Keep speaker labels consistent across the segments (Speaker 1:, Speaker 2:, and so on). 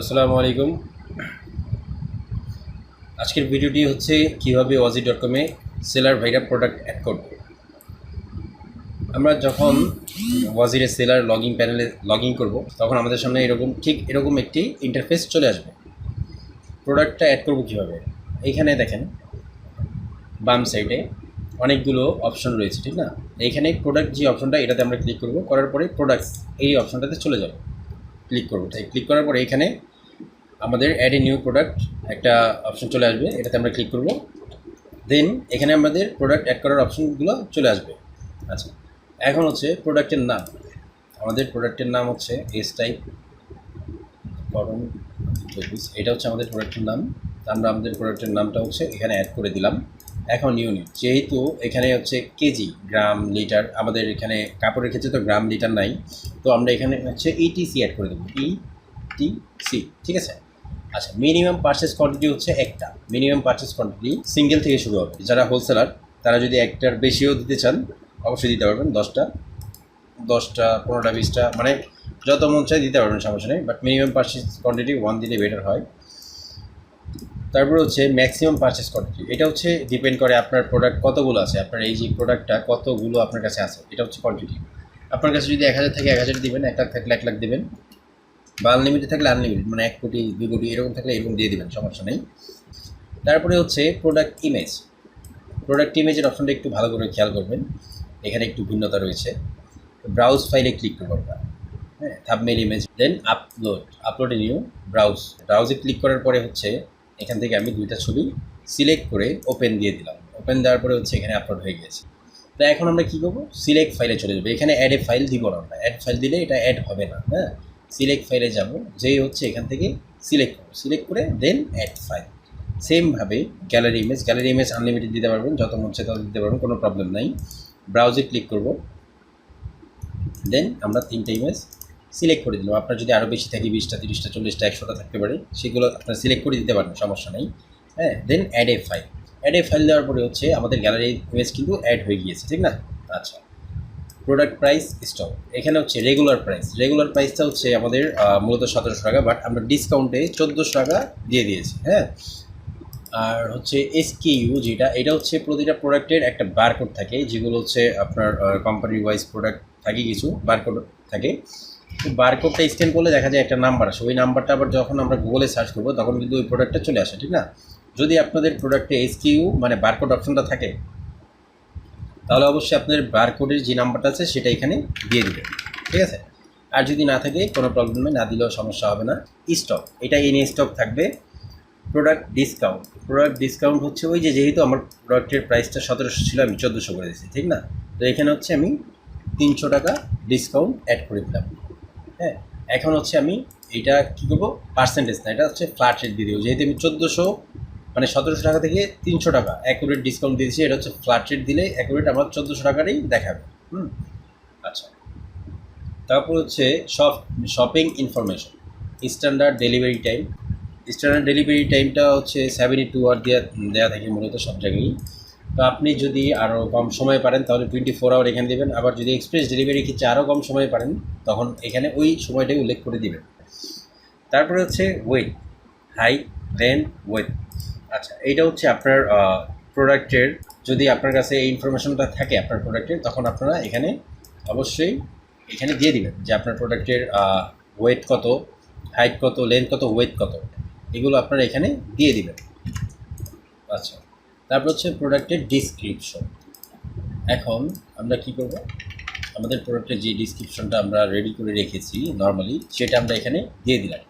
Speaker 1: আসসালামু আলাইকুম। আজকের ভিডিওটি হচ্ছে কিভাবে ওয়াজি.কমে সেলার ভাইরা প্রোডাক্ট অ্যাড করব। আমরা যখন ওয়াজিরের সেলার লগইন প্যানেলে লগ ইন করবো তখন আমাদের সামনে এরকম একটি ইন্টারফেস চলে আসবে। প্রোডাক্টটা অ্যাড করব কীভাবে, এইখানে দেখেন বাম সাইডে অনেকগুলো অপশন রয়েছে, ঠিক না? এইখানে প্রোডাক্ট যে অপশনটা, এটাতে আমরা ক্লিক করব। করার পরে প্রোডাক্টস এই অপশনটাতে চলে যাব, ক্লিক করব। তাই ক্লিক করার পরে এখানে আমাদের অ্যাড এ নিউ প্রোডাক্ট একটা অপশন চলে আসবে, এটাতে আমরা ক্লিক করব। দেন এখানে আমাদের প্রোডাক্ট অ্যাড করার অপশনগুলো চলে আসবে। আচ্ছা, এখন হচ্ছে প্রোডাক্টের নাম। আমাদের প্রোডাক্টের নাম হচ্ছে এস টাইপ কটন বেবিস, এটা হচ্ছে আমাদের প্রোডাক্টের নাম। আমরা আমাদের প্রোডাক্টের নামটা হচ্ছে এখানে অ্যাড করে দিলাম। এখন ইউনিট, যেহেতু এখানে হচ্ছে কেজি, গ্রাম, লিটার, আমাদের এখানে কাপড়ের ক্ষেত্রে তো গ্রাম লিটার নাই, তো আমরা এখানে হচ্ছে ইটিসি অ্যাড করে দেবো, ইটিসি, ঠিক আছে। আচ্ছা, মিনিমাম পারচেস কোয়ান্টিটি হচ্ছে একটা। মিনিমাম পারচেস কোয়ান্টিটি সিঙ্গেল থেকে শুরু হবে। যারা হোলসেলার তারা যদি একটার বেশিও দিতে চান অবশ্যই দিতে পারবেন, 10টা 15টা 20টা, মানে যত মন চাই দিতে পারবেন, সমস্যা নেই। বাট মিনিমাম পারচেস কোয়ান্টিটি 1 দিলে বেটার হয়। তারপরে হচ্ছে ম্যাক্সিমাম পারচেস কোয়ান্টিটি, এটা হচ্ছে ডিপেন্ড করে আপনার প্রোডাক্ট কতগুলো আছে, আপনার এই যে প্রোডাক্টটা কতগুলো আপনার কাছে আছে, এটা হচ্ছে কোয়ান্টিটি। আপনার কাছে যদি 1000 থাকে 1000 দিবেন, 1 লাখ থাকলে 1 লাখ দেবেন, বা আনলিমিটেড থাকলে আনলিমিটেড, মানে 1 কোটি 2 কোটি এরকম থাকলে এরকম দিয়ে দেবেন, সমস্যা নেই। তারপরে হচ্ছে প্রোডাক্ট ইমেজ। প্রোডাক্ট ইমেজের অপশনটা একটু ভালো করে খেয়াল করবেন, এখানে একটু ভিন্নতা রয়েছে। ব্রাউজ ফাইলে ক্লিক করবো আমরা, হ্যাঁ, thumbnail image, then upload a new ব্রাউজে ক্লিক করার পরে হচ্ছে এখান থেকে আমি 2টা ছবি সিলেক্ট করে ওপেন দিয়ে দিলাম। ওপেন দেওয়ার পরে হচ্ছে এখানে আপলোড হয়ে গেছে। তো এখন আমরা কী করবো, সিলেক্ট ফাইলে চলে যাবো। এখানে অ্যাড এ ফাইল দিব না, আমরা অ্যাড ফাইল দিলে এটা অ্যাড হবে না। হ্যাঁ, সিলেক্ট ফাইলে যাব, যেই হচ্ছে এখান থেকে সিলেক্ট করে দেন অ্যাড ফাইল। সেমভাবে গ্যালারি ইমেজ আনলিমিটেড দিতে পারবেন, যত মন চায় তত দিতে পারবেন, কোনো প্রবলেম নাই। ব্রাউজে ক্লিক করব, দেন আমরা 3টে ইমেজ সিলেক্ট করে দিলাম। আপনার যদি আরও বেশি থাকে, 20টা 30টা 40টা 100টা থাকতে পারে, সেগুলো আপনার সিলেক্ট করে দিতে পারেন, সমস্যা নেই। হ্যাঁ, দেন অ্যাড এ ফাইল দেওয়ার পরে হচ্ছে আমাদের গ্যালারি ইমেজ কিন্তু অ্যাড হয়ে গিয়েছে, ঠিক না? আচ্ছা, প্রোডাক্ট প্রাইস স্টক, এখানে হচ্ছে রেগুলার প্রাইসটা হচ্ছে আমাদের মূলত 1700 টাকা, বাট আমরা ডিসকাউন্টে 1400 টাকা দিয়ে দিয়েছি। হ্যাঁ, আর হচ্ছে এসকিইউ যেটা, এটা হচ্ছে প্রতিটা প্রোডাক্টের একটা বারকোড থাকে, যেগুলো হচ্ছে আপনার কোম্পানি ওয়াইজ প্রোডাক্ট থাকে, কিছু বারকোড থাকে। তো বারকোডটা স্ক্যান করলে দেখা যায় একটা নাম্বার আসে, ওই নাম্বারটা আবার যখন আমরা গুগলে সার্চ করবো তখন কিন্তু ওই প্রোডাক্টটা চলে আসে, ঠিক না? যদি আপনাদের প্রোডাক্টে এসকিইউ মানে বারকোড অপশনটা থাকে, তাহলে অবশ্যই আপনাদের বারকোডের যে নাম্বারটা আছে সেটা এখানে দিয়ে দেবেন, ঠিক আছে? আর যদি না থাকে কোনো প্রবলেম নেই, না দিলেও সমস্যা হবে না। স্টক, এটা এনে স্টক থাকবে। প্রোডাক্ট ডিসকাউন্ট হচ্ছে ওই যে, যেহেতু আমার প্রোডাক্টের প্রাইসটা 1700 ছিল, আমি 1400 করে দিয়েছি, ঠিক না? তো এখানে হচ্ছে আমি 300 টাকা ডিসকাউন্ট অ্যাড করে দিলাম। হ্যাঁ, এখন হচ্ছে আমি এইটা কী করবো, পার্সেন্টেজ না, এটা হচ্ছে ফ্ল্যাট রেট দিয়ে দেবো। যেহেতু আমি 1400 মানে 1700 টাকা থেকে 300 টাকা অ্যাকুরেট ডিসকাউন্ট দিয়েছি, এটা হচ্ছে ফ্ল্যাট রেট দিলে অ্যাকুরেট আমার 1400 টাকারই দেখাবে। আচ্ছা, তারপর হচ্ছে শপিং ইনফরমেশন। স্ট্যান্ডার্ড ডেলিভারি টাইমটা হচ্ছে 72 আওয়ার দেওয়া থাকে মূলত সব জায়গায়। তো আপনি যদি আরও কম সময় পারেন তাহলে 24 আওয়ার এখানে দেবেন। আবার যদি এক্সপ্রেস ডেলিভারি ক্ষেত্রে আরও কম সময় পারেন তখন এখানে ওই সময়টাই উল্লেখ করে দিবেন। তারপরে হচ্ছে ওয়েট, হাইট, লেন্থ, ওয়েট। আচ্ছা, এইটা হচ্ছে আপনার প্রোডাক্টের, যদি আপনার কাছে এই ইনফরমেশনটা থাকে আপনার প্রোডাক্টের, তখন আপনারা এখানে অবশ্যই এখানে দিয়ে দিবেন যে আপনার প্রোডাক্টের ওয়েট কত, হাইট কত, লেন্থ কত, ওয়েট কত, এগুলো আপনারা এখানে দিয়ে দিবেন। আচ্ছা, তারপর হচ্ছে প্রোডাক্টের ডিসক্রিপশন। এখন আমরা কি করব, আমাদের প্রোডাক্টের যে ডিসক্রিপশনটা আমরা রেডি করে রেখেছি নর্মালি, সেটা আমরা এখানে দিয়ে দিলাম।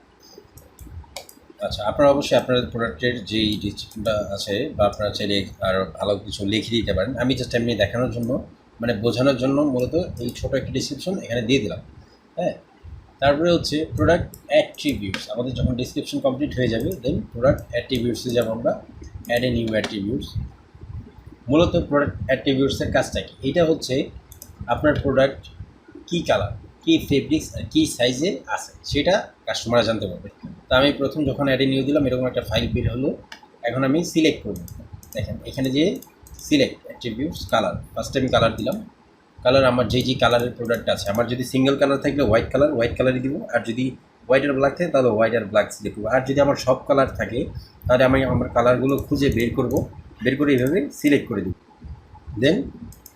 Speaker 1: আচ্ছা, আপনারা অবশ্যই আপনাদের প্রোডাক্টের যেই ডিসক্রিপশনটা আছে বা আপনারা চাইলে আরও ভালো কিছু লিখে দিতে পারেন, আমি জাস্ট এমনি দেখানোর জন্য, মানে বোঝানোর জন্য মূলত এই ছোটো একটা ডিসক্রিপশন এখানে দিয়ে দিলাম। হ্যাঁ, তারপরে হচ্ছে প্রোডাক্ট অ্যাট্রিবিউটস। আমাদের যখন ডিসক্রিপশন কমপ্লিট হয়ে যাবে দেন প্রোডাক্ট অ্যাট্রিবিউটসে যাব আমরা, অ্যাড এ নিউ অ্যাট্রিবিউটস। মূলত প্রোডাক্ট অ্যাট্রিবিউটসের কাজটা কি, এটা হচ্ছে আপনার প্রোডাক্ট কী কালার, কী ফেব্রিক্স আর কী সাইজে আছে সেটা কাস্টমাররা জানতে পারবে। তো আমি প্রথম যখন অ্যাড এ নিউ দিলাম এরকম একটা ফাইল বের হলো। এখন আমি সিলেক্ট করব, দেখেন এখানে যে সিলেক্ট অ্যাট্রিবিউটস কালার, ফার্স্টে আমি কালার দিলাম। কালার আমার যেই কালারের প্রোডাক্ট আছে, আমার যদি সিঙ্গেল কালার থাকলে হোয়াইট কালারই দিব, আর যদি হোয়াইট আর ব্ল্যাক থাকে তাহলে হোয়াইট আর ব্ল্যাক সিলেক্ট করবো। আর যদি আমার সব কালার থাকে তাহলে আমি আমার কালারগুলো খুঁজে বের করব, বের করে এইভাবে সিলেক্ট করে দিব। দেন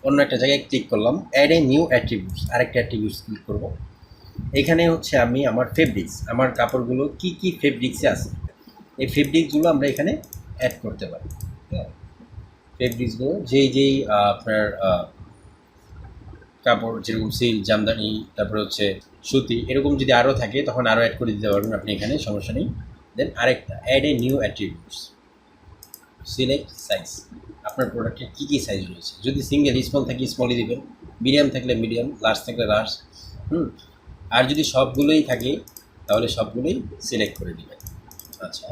Speaker 1: অন্য একটা জায়গায় ক্লিক করলাম, অ্যাড এ নিউ অ্যাট্রিবিউটস, আরেকটা অ্যাট্রিবিউটস ক্লিক করব। এখানে হচ্ছে আমি আমার ফেব্রিক্স, আমার কাপড়গুলো কি কি ফেব্রিক্সে আছে এই ফেব্রিক্সগুলো আমরা এখানে অ্যাড করতে পারি। হ্যাঁ, ফেব্রিক্সগুলো যেই আপনার কাপড় যেরকম সিল্ক, জামদানি, তারপরে হচ্ছে সুতি, এরকম যদি আরও থাকে তখন আরও অ্যাড করে দিতে পারবেন আপনি এখানে, সমস্যা নেই। দেন আরেকটা add a new attributes, select size, আপনার প্রোডাক্টের কী কী সাইজ রয়েছে, যদি সিঙ্গেল স্মল থাকে স্মলই দেবেন, মিডিয়াম থাকলে মিডিয়াম, লার্জ থাকলে লার্জ। আর যদি সবগুলোই থাকে তাহলে সবগুলোই সিলেক্ট করে দেবেন। আচ্ছা,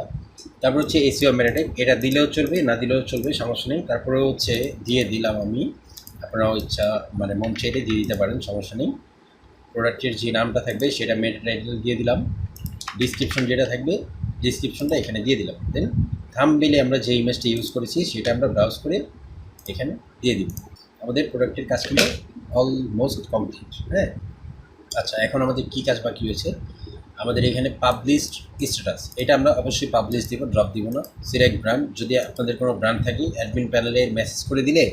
Speaker 1: তারপর হচ্ছে এসিও ম্যানেটাইপ, এটা দিলেও চলবে না দিলেও চলবে, সমস্যা নেই। তারপরে হচ্ছে দিয়ে দিলাম আমি, আপনারাও ইচ্ছা মানে মন চাইলে দিয়ে দিতে পারেন, সমস্যা নেই। প্রোডাক্টের যে নামটা থাকবে সেটা মেটা টাইটেল দিয়ে দিলাম, ডিসক্রিপশন যেটা থাকবে ডিসক্রিপশনটা এখানে দিয়ে দিলাম। দেন থাম্বনেইলে আমরা যে ইমেজটা ইউজ করেছি সেটা আমরা ব্রাউজ করে এখানে দিয়ে দিব। আমাদের প্রোডাক্টের কাজগুলো অলমোস্ট কমপ্লিট। হ্যাঁ, আচ্ছা, এখন আমাদের কী কাজ বাকি হয়েছে, আমাদের এখানে পাবলিশড স্ট্যাটাস, এটা আমরা অবশ্যই পাবলিশ দিব, ড্রপ দিব না। সিলেক্ট ব্র্যান্ড, যদি আপনাদের কোনো ব্র্যান্ড থাকে অ্যাডমিন প্যানেলে মেসেজ করে দিলে,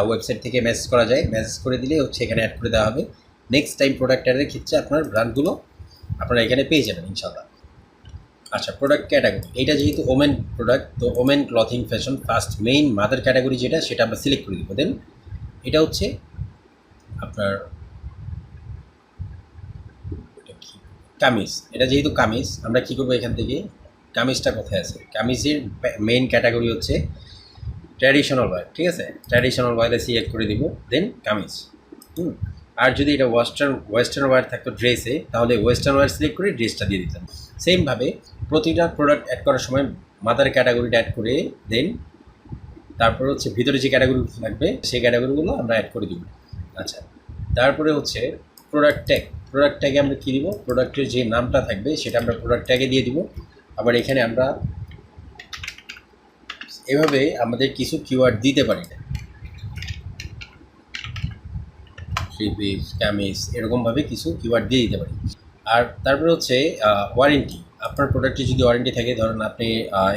Speaker 1: ওয়েবসাইট থেকে মেসেজ করা যায়, মেসেজ করে দিলে হচ্ছে এখানে অ্যাড করে দেওয়া হবে। নেক্সট টাইম প্রোডাক্ট অ্যাডের ক্ষেত্রে আপনার ব্র্যান্ডগুলো আপনারা এখানে পেয়ে যাবেন ইনশাল্লাহ। আচ্ছা, প্রোডাক্ট ক্যাটাগরি, এটা যেহেতু ওমেন প্রোডাক্ট, তো women clothing fashion first main mother category যেটা, সেটা আমরা সিলেক্ট করে দিব। দেন এটা হচ্ছে আপনার কামিজ, এটা যেহেতু কামিজ আমরা কী করবো, এখান থেকে কামিজটা কোথায় আছে, কামিজের মেইন ক্যাটাগরি হচ্ছে ট্র্যাডিশনাল ওয়্যার, ঠিক আছে, ট্র্যাডিশনাল ওয়্যারে সিলেক্ট করে দিব। দেন কামিজ। আর যদি এটা ওয়েস্টার্ন ওয়্যার থাকতো ড্রেসে, তাহলে ওয়েস্টার্ন ওয়্যার সিলেক্ট করে ড্রেসটা দিয়ে দিতাম। সেমভাবে প্রতিটা প্রোডাক্ট অ্যাড করার সময় মাদার ক্যাটাগরিটা অ্যাড করে দেন তারপরে হচ্ছে ভিতরে যে ক্যাটাগরি থাকবে সেই ক্যাটাগরিগুলো আমরা অ্যাড করে দিব। আচ্ছা, তারপরে হচ্ছে প্রোডাক্ট ট্যাগ, প্রোডাক্ট ট্যাগে আমরা কী দিব, প্রোডাক্টের যে নামটা থাকবে সেটা আমরা প্রোডাক্ট ট্যাগে দিয়ে দিব। আবার এখানে আমরা এভাবে আমাদের কিছু কিওয়ার্ড দিতে পারি না, থ্রি পিস, কামিজ, এরকমভাবে কিছু কিওয়ার্ড দিয়ে দিতে পারি। আর তারপরে হচ্ছে ওয়ারেন্টি, আপনার প্রোডাক্টে যদি ওয়ারেন্টি থাকে, ধরুন আপনি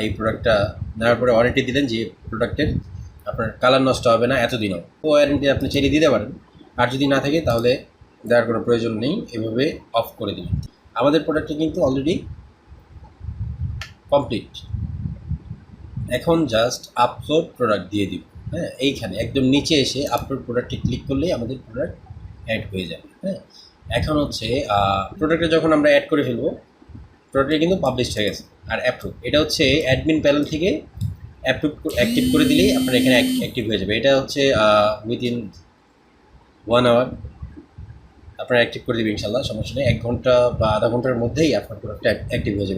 Speaker 1: এই প্রোডাক্টটা নেওয়ার পরে ওয়ারেন্টি দিলেন যে প্রোডাক্টের আপনার কালার নষ্ট হবে না এতদিনও, তো ওয়ারেন্টি আপনি চাইলে দিতে পারেন। আর যদি না থাকে তাহলে দেওয়ার কোনো প্রয়োজন নেই, এভাবে অফ করে দিবেন। আমাদের প্রোডাক্টটি কিন্তু অলরেডি কমপ্লিট, এখন জাস্ট আপলোড প্রোডাক্ট দিয়ে দিব। হ্যাঁ, এইখানে একদম নিচে এসে আপলোড প্রোডাক্টে ক্লিক করলেই আমাদের প্রোডাক্ট অ্যাড হয়ে যাবে। হ্যাঁ, এখন হচ্ছে প্রোডাক্টে যখন আমরা অ্যাড করে ফেলবো, প্রোডাক্টে কিন্তু পাবলিশ হয়ে গেছে। আর অ্যাপ্রুভ, এটা হচ্ছে অ্যাডমিন প্যানেল থেকে অ্যাক্টিভ করে দিলেই আপনার এখানে অ্যাক্টিভ হয়ে যাবে। এটা হচ্ছে উইদিন 1 আওয়ার আপনারা অ্যাক্টিভ করে দেবেন ইনশাল্লাহ, সমস্যা নেই। 1 ঘন্টা বা আধা ঘন্টার মধ্যেই আপনার প্রোডাক্টটা অ্যাক্টিভ হয়ে যাবে।